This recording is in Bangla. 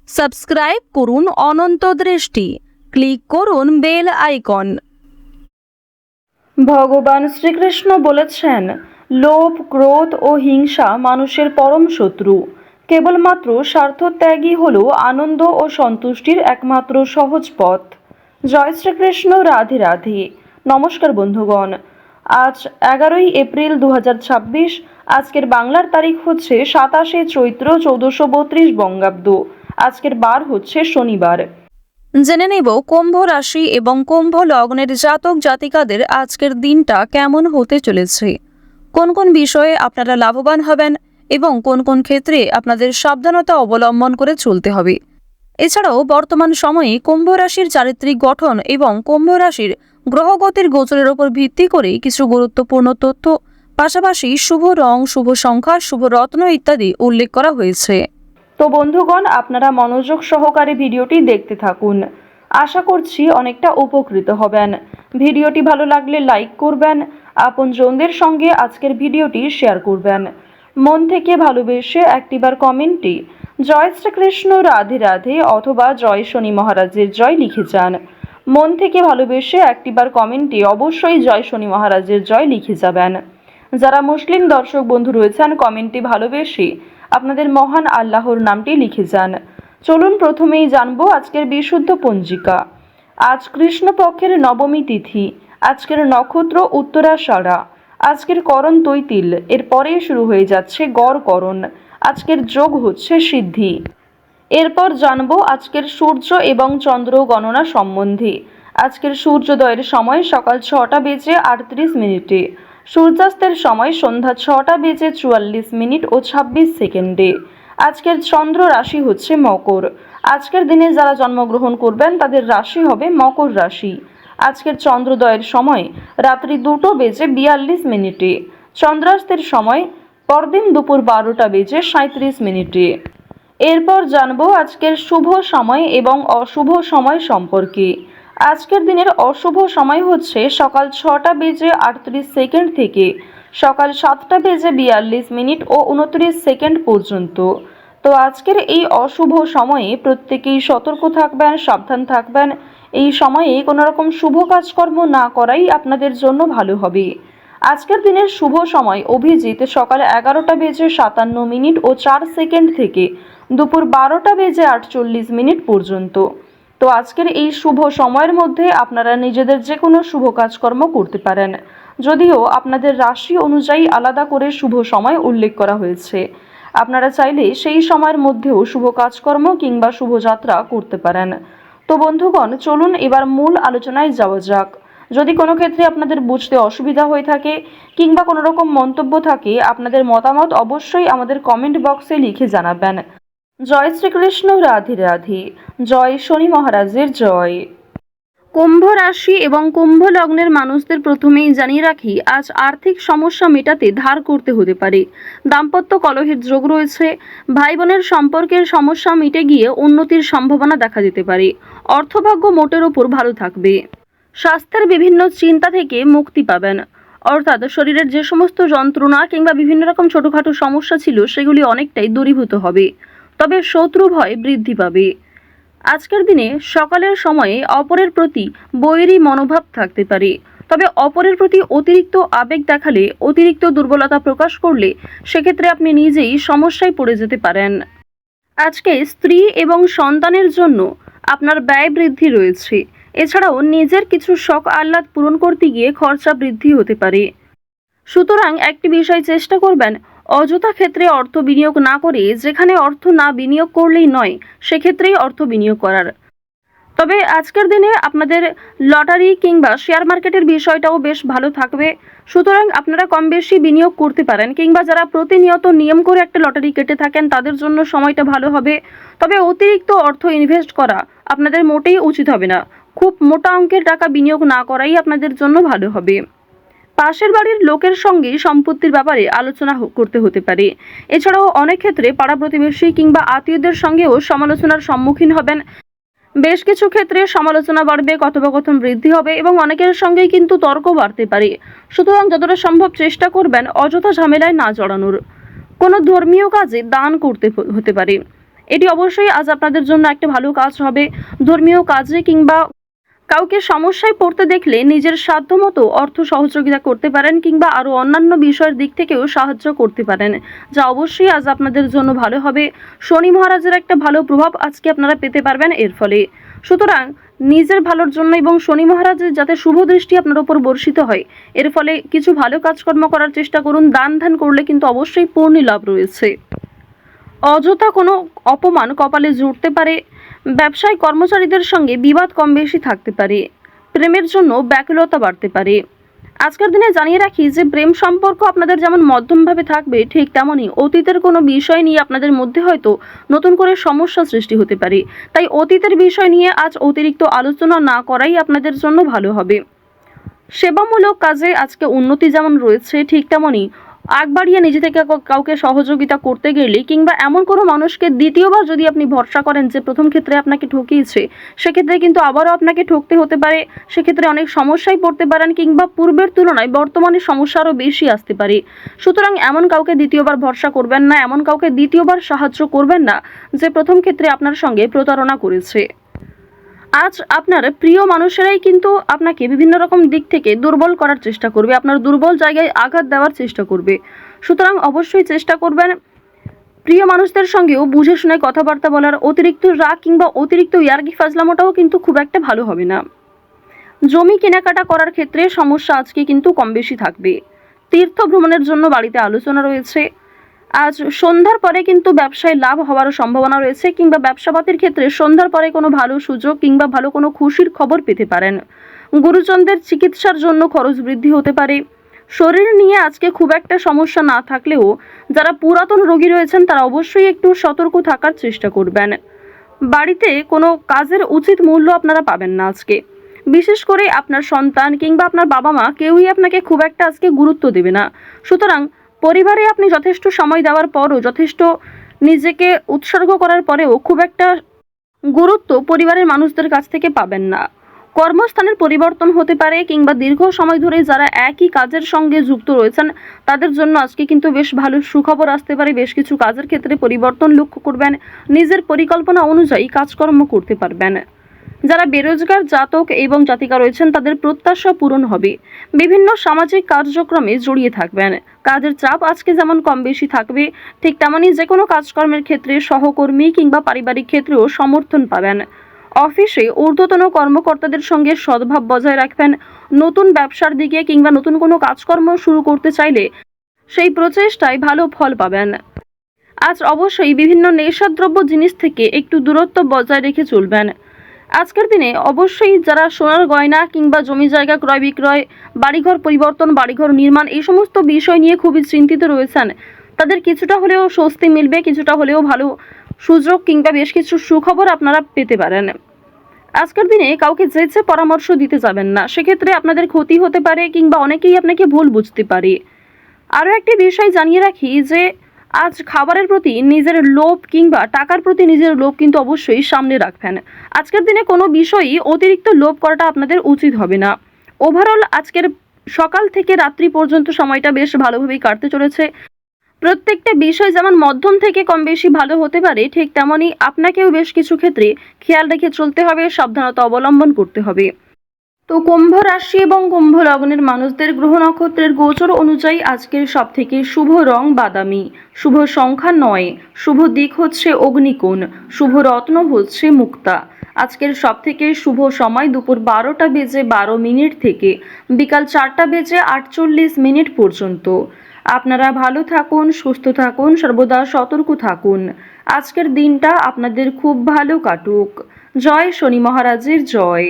সাবস্ক্রাইব করুন অনন্ত দৃষ্টি, ক্লিক করুন বেল আইকন। ভগবান শ্রীকৃষ্ণ বলেছেন, লোভ, ক্রোধ ও হিংসা মানুষের পরম শত্রু। কেবলমাত্র স্বার্থত্যাগই হল আনন্দ ও সন্তুষ্টির একমাত্র সহজ পথ। জয় শ্রীকৃষ্ণ, রাধে রাধে। নমস্কার বন্ধুগণ, আজ 11ই এপ্রিল 2026। আজকের বাংলার তারিখ হচ্ছে 27শে চৈত্র 1432 বঙ্গাব্দ। আজকের বার হচ্ছে শনিবার। জেনে নেব কুম্ভ রাশি এবং কুম্ভ লগ্নের জাতক জাতিকাদের আজকের দিনটা কেমন হতে চলেছে, কোন কোন বিষয়ে আপনারা লাভবান হবেন এবং কোন কোন ক্ষেত্রে আপনাদের সাবধানতা অবলম্বন করে চলতে হবে। এছাড়াও বর্তমান সময়ে কুম্ভ রাশির চারিত্রিক গঠন এবং কুম্ভ রাশির গ্রহগতির গোচরের উপর ভিত্তি করে কিছু গুরুত্বপূর্ণ তথ্য, পাশাপাশি শুভ রং, শুভ সংখ্যা, শুভ রত্ন ইত্যাদি উল্লেখ করা হয়েছে। তো বন্ধুগণ, আপনারা মনোযোগ সহকারে ভিডিওটি দেখতে থাকুন। আশা করছি অনেকটা উপকৃত হবেন। ভিডিওটি ভালো লাগলে লাইক করবেন, আপনজনদের সঙ্গে আজকের ভিডিওটি শেয়ার করবেন। মন থেকে ভালোবেসে একটিবার কমেন্টে জয় শ্রীকৃষ্ণ, রাধে রাধে অথবা জয় শনি মহারাজের জয় লিখে যান। মন থেকে ভালোবেসে একটিবার কমেন্টে অবশ্যই জয় শনি মহারাজের জয় লিখে যাবেন। যারা মুসলিম দর্শক বন্ধু রয়েছেন, কমেন্টে ভালোবেসে আপনাদের মহান আল্লাহর নামটি লিখে যান। চলুন প্রথমেই জানবো আজকের বিশুদ্ধ পঞ্জিকা। আজ কৃষ্ণপক্ষের নবমী তিথি। আজকের নক্ষত্র উত্তরাষাঢ়া। আজকের করণ তৈতিল, এরপরেই শুরু হয়ে যাচ্ছে গড় করণ। আজকের যোগ হচ্ছে সিদ্ধি। এরপর জানবো আজকের সূর্য এবং চন্দ্র গণনা সম্বন্ধে। আজকের সূর্যোদয়ের সময় সকাল 6টা বেজে 38 মিনিটে, সূর্যাস্তের সময় সন্ধ্যা 6টা বেজে 44 মিনিট ও 26 সেকেন্ডে। আজকের চন্দ্র রাশি হচ্ছে মকর। আজকের দিনে যারা জন্মগ্রহণ করবেন তাদের রাশি হবে মকর রাশি। আজকের চন্দ্রোদয়ের সময় রাত্রি 2টো বেজে 42 মিনিটে, চন্দ্রাস্তের সময় পরদিন দুপুর 12টা বেজে 37 মিনিটে। এরপর জানবো আজকের শুভ সময় এবং অশুভ সময় সম্পর্কে। আজকের দিনের অশুভ সময় হচ্ছে সকাল 6টা বেজে 38 সেকেন্ড থেকে সকাল 7টা বেজে 42 মিনিট ও 29 সেকেন্ড পর্যন্ত। তো আজকের এই অশুভ সময়ে প্রত্যেকেই সতর্ক থাকবেন, সাবধান থাকবেন। এই সময়ে কোনো রকম শুভ কাজকর্ম না করাই আপনাদের জন্য ভালো হবে। আজকের দিনের শুভ সময় অভিজিৎ সকাল 11টা বেজে 57 মিনিট ও 4 সেকেন্ড থেকে দুপুর 12টা বেজে 48 মিনিট পর্যন্ত। তো আজকের এই শুভ সময়ের মধ্যে আপনারা নিজেদের যে কোনো শুভ কাজকর্ম করতে পারেন, যদিও আপনাদের রাশি অনুযায়ী আলাদা করে শুভ সময় উল্লেখ করা হয়েছে। আপনারা চাইলে সেই সময়ের মধ্যেও শুভ কাজকর্ম কিংবা শুভযাত্রা করতে পারেন। তো বন্ধুগণ, চলুন এবার মূল আলোচনায় যাওয়া যাক। যদি কোনো ক্ষেত্রে আপনাদের বুঝতে অসুবিধা হয়ে থাকে কিংবা কোনো রকম মন্তব্য থাকে, আপনাদের মতামত অবশ্যই আমাদের কমেন্ট বক্সে লিখে জানাবেন। জয় শ্রীকৃষ্ণ, রাধে রাধে। জয় শনি মহারাজের জয়। কুম্ভ রাশি এবং কুম্ভ লগ্নের মানুষদের প্রথমেই জানিয়ে রাখি, আজ আর্থিক সমস্যা মেটাতে ধার করতে হতে পারে। দাম্পত্য কলহের যোগ রয়েছে। ভাই বোনের সম্পর্কের সমস্যা মিটে গিয়ে উন্নতির সম্ভাবনা দেখা দিতে পারে। অর্থভাগ্য মোটের ওপর ভালো থাকবে। স্বাস্থ্যের বিভিন্ন চিন্তা থেকে মুক্তি পাবেন, অর্থাৎ শরীরের যে সমস্ত যন্ত্রণা কিংবা বিভিন্ন রকম ছোটখাটো সমস্যা ছিল সেগুলি অনেকটাই দূরীভূত হবে। তবে শত্রু ভয় বৃদ্ধি পাবে। আজকের দিনে সকালের সময়ে অপরের প্রতি বৈরী মনোভাব থাকতে পারে, তবে অপরের প্রতি অতিরিক্ত আবেগ দেখালে, অতিরিক্ত দুর্বলতা প্রকাশ করলে সেক্ষেত্রে আপনি নিজেই সমস্যায় পড়ে যেতে পারেন। আজকে স্ত্রী এবং সন্তানের জন্য আপনার ব্যয় বৃদ্ধি রয়েছে। এছাড়াও নিজের কিছু শখ আহ্লাদ পূরণ করতে গিয়ে খরচা বৃদ্ধি হতে পারে। সুতরাং একটি বিষয় চেষ্টা করবেন, অযথা ক্ষেত্রে অর্থ বিনিয়োগ না করে যেখানে অর্থ না বিনিয়োগ করলেই নয় সেক্ষেত্রেই অর্থ বিনিয়োগ করার। তবে আজকের দিনে আপনাদের লটারি কিংবা শেয়ার মার্কেটের বিষয়টাও বেশ ভালো থাকবে। সুতরাং আপনারা কম বেশি বিনিয়োগ করতে পারেন, কিংবা যারা প্রতিনিয়ত নিয়ম করে একটা লটারি কেটে থাকেন তাদের জন্য সময়টা ভালো হবে। তবে অতিরিক্ত অর্থ ইনভেস্ট করা আপনাদের মোটেই উচিত হবে না। খুব মোটা অঙ্কের টাকা বিনিয়োগ না করাই আপনাদের জন্য ভালো হবে। পাশের বাড়ির লোকের সঙ্গে সম্পত্তির ব্যাপারে আলোচনা করতে হতে পারে। এছাড়াও অনেক ক্ষেত্রে পাড়া প্রতিবেশী কিংবা আত্মীয়দের সঙ্গেও সমালোচনার সম্মুখীন হবেন। বেশ কিছু ক্ষেত্রে সমালোচনা বাড়বে, কথোপকথন বৃদ্ধি হবে এবং অনেকের সঙ্গেই কিন্তু তর্ক বাড়তে পারে। সুতরাং যতটা সম্ভব চেষ্টা করবেন অযথা ঝামেলায় না জড়ানোর। কোনো ধর্মীয় কাজে দান করতে হতে পারে। এটি অবশ্যই আজ আপনাদের জন্য একটা ভালো কাজ হবে। ধর্মীয় কাজে কিংবা কাউকে সমস্যায় পড়তে দেখলে নিজের সাধ্যমতো অর্থ সহযোগিতা করতে পারেন কিংবা আরও অন্যান্য বিষয়ের দিক থেকেও সাহায্য করতে পারেন, যা অবশ্যই আজ আপনাদের জন্য ভালো হবে। শনি মহারাজের একটা ভালো প্রভাব আজকে আপনারা পেতে পারবেন এর ফলে। সুতরাং নিজের ভালোর জন্য এবং শনি মহারাজের যাতে শুভ দৃষ্টি আপনার উপর বর্ষিত হয়, এর ফলে কিছু ভালো কাজকর্ম করার চেষ্টা করুন। দান ধ্যান করলে কিন্তু অবশ্যই পূর্ণ লাভ রয়েছে। অযথা কোনো অপমান কপালে জুটতে পারে। ব্যবসায় কর্মচারীদের সঙ্গে বিবাদ কম বেশি থাকতে পারে। প্রেমের জন্য ব্যাকুলতা বাড়তে পারে। আজকের দিনে জানিয়ে রাখি যে প্রেম সম্পর্ক আপনাদের যেমন মধ্যমভাবে থাকবে, ঠিক তেমনই অতীতের কোনো বিষয় নিয়ে আপনাদের মধ্যে হয়তো নতুন করে সমস্যা সৃষ্টি হতে পারে। তাই অতীতের বিষয় নিয়ে আজ অতিরিক্ত আলোচনা না করাই আপনাদের জন্য ভালো হবে। সেবামূলক কাজে আজকে উন্নতি যেমন রয়েছে, ঠিক তেমনই আগ বাড়িয়ে নিজে থেকে কাউকে সহযোগিতা করতে গেলে কিংবা এমন কোনো মানুষকে দ্বিতীয়বার যদি আপনি ভরসা করেন যে প্রথম ক্ষেত্রে আপনাকে ঠকিয়েছে, সেক্ষেত্রে কিন্তু আবারও আপনাকে ঠকতে হতে পারে। সেক্ষেত্রে অনেক সমস্যায় পড়তে পারেন কিংবা পূর্বের তুলনায় বর্তমানে সমস্যা আরও বেশি আসতে পারে। সুতরাং এমন কাউকে দ্বিতীয়বার ভরসা করবেন না, এমন কাউকে দ্বিতীয়বার সাহায্য করবেন না যে প্রথম ক্ষেত্রে আপনার সঙ্গে প্রতারণা করেছে। আজ আপনার প্রিয় মানুষেরাই কিন্তু আপনাকে বিভিন্ন রকম দিক থেকে দুর্বল করার চেষ্টা করবে, আপনার দুর্বল জায়গায় আঘাত দেওয়ার চেষ্টা করবে। সুতরাং অবশ্যই চেষ্টা করবেন প্রিয় মানুষদের সঙ্গেও বুঝে শুনে কথাবার্তা বলার। অতিরিক্ত রাগ কিংবা অতিরিক্ত ইয়ার্কি ফাজলামোটাও কিন্তু খুব একটা ভালো হবে না। জমি কেনাকাটা করার ক্ষেত্রে সমস্যা আজকে কিন্তু কম বেশি থাকবে। তীর্থ ভ্রমণের জন্য বাড়িতে আলোচনা রয়েছে। আজ সন্ধ্যার পরে কিন্তু ব্যবসায় লাভ হওয়ারও সম্ভাবনা রয়েছে কিংবা ব্যবসাপাতির ক্ষেত্রে সন্ধ্যার পরে কোনো ভালো সুযোগ কিংবা ভালো কোনো খুশির খবর পেতে পারেন। গুরুজনদের চিকিৎসার জন্য খরচ বৃদ্ধি হতে পারে। শরীর নিয়ে আজকে খুব একটা সমস্যা না থাকলেও যারা পুরাতন রোগী রয়েছেন তারা অবশ্যই একটু সতর্ক থাকার চেষ্টা করবেন। বাড়িতে কোনো কাজের উচিত মূল্য আপনারা পাবেন না আজকে। বিশেষ করে আপনার সন্তান কিংবা আপনার বাবা মা কেউই আপনাকে খুব একটা আজকে গুরুত্ব দেবে না। সুতরাং পরিবারে আপনি যথেষ্ট সময় দেওয়ার পরও, যথেষ্ট নিজেকে উৎসর্গ করার পরেও খুব একটা গুরুত্ব পরিবারের মানুষদের কাছ থেকে পাবেন না। কর্মস্থানের পরিবর্তন হতে পারে কিংবা দীর্ঘ সময় ধরে যারা একই কাজের সঙ্গে যুক্ত রয়েছেন তাদের জন্য আজকে কিন্তু বেশ ভালো সুখবর আসতে পারে। বেশ কিছু কাজের ক্ষেত্রে পরিবর্তন লক্ষ্য করবেন। নিজের পরিকল্পনা অনুযায়ী কাজকর্ম করতে পারবেন। যারা বেরোজগার জাতক এবং জাতিকা রয়েছেন তাদের প্রত্যাশা পূরণ হবে। বিভিন্ন সামাজিক কার্যক্রমে জড়িয়ে থাকবেন। কাজের চাপ আজকে যেমন কম বেশি থাকবে, ঠিক তেমনই যে কোনো কাজকর্মের ক্ষেত্রে সহকর্মী কিংবা পারিবারিক ক্ষেত্রেও সমর্থন পাবেন। অফিসে ঊর্ধ্বতন কর্মকর্তাদের সঙ্গে সদ্ভাব বজায় রাখবেন। নতুন ব্যবসার দিকে কিংবা নতুন কোনো কাজকর্ম শুরু করতে চাইলে সেই প্রচেষ্টায় ভালো ফল পাবেন। আজ অবশ্যই বিভিন্ন নেশাদ্রব্য জিনিস থেকে একটু দূরত্ব বজায় রেখে চলবেন। আজকের দিনে অবশ্যই যারা সোনার গয়না কিংবা জমি জায়গা ক্রয় বিক্রয়, বাড়িঘর পরিবর্তন, বাড়িঘর নির্মাণ এই সমস্ত বিষয় নিয়ে খুবই চিন্তিত রয়েছেন, তাদের কিছুটা হলেও স্বস্তি মিলবে, কিছুটা হলেও ভালো সুযোগ কিংবা বেশ কিছু সুখবর আপনারা পেতে পারেন। আজকের দিনে কাউকে যেচে পরামর্শ দিতে যাবেন না, সেক্ষেত্রে আপনাদের ক্ষতি হতে পারে কিংবা অনেকেই আপনাকে ভুল বুঝতে পারে। আরও একটি বিষয় জানিয়ে রাখি যে আজ খাবারের প্রতি নিজের লোভ কিংবা টাকার প্রতি নিজের লোভ কিন্তু অবশ্যই সামনে রাখবেন। আজকের দিনে কোনো বিষয়ই অতিরিক্ত লোভ করাটা আপনাদের উচিত হবে না। ওভারঅল আজকের সকাল থেকে রাত্রি পর্যন্ত সময়টা বেশ ভালোভাবেই কাটতে চলেছে। প্রত্যেকটা বিষয় যেমন মধ্যম থেকে কম বেশি ভালো হতে পারে, ঠিক তেমনই আপনাকেও বেশ কিছু ক্ষেত্রে খেয়াল রেখে চলতে হবে, সাবধানতা অবলম্বন করতে হবে। তো কুম্ভ রাশি এবং কুম্ভ লগ্নের মানুষদের গ্রহ নক্ষত্রের গোচর অনুযায়ী আজকের সবথেকে শুভ রং বাদামি, শুভ সংখ্যা 9, শুভ দিক হচ্ছে অগ্নিকোণ, শুভ রত্ন হচ্ছে মুক্তা। আজকের সবথেকে শুভ সময় দুপুর 12:12 থেকে বিকাল 4:48 পর্যন্ত। আপনারা ভালো থাকুন, সুস্থ থাকুন, সর্বদা সতর্ক থাকুন। আজকের দিনটা আপনাদের খুব ভালো কাটুক। জয় শনি মহারাজের জয়।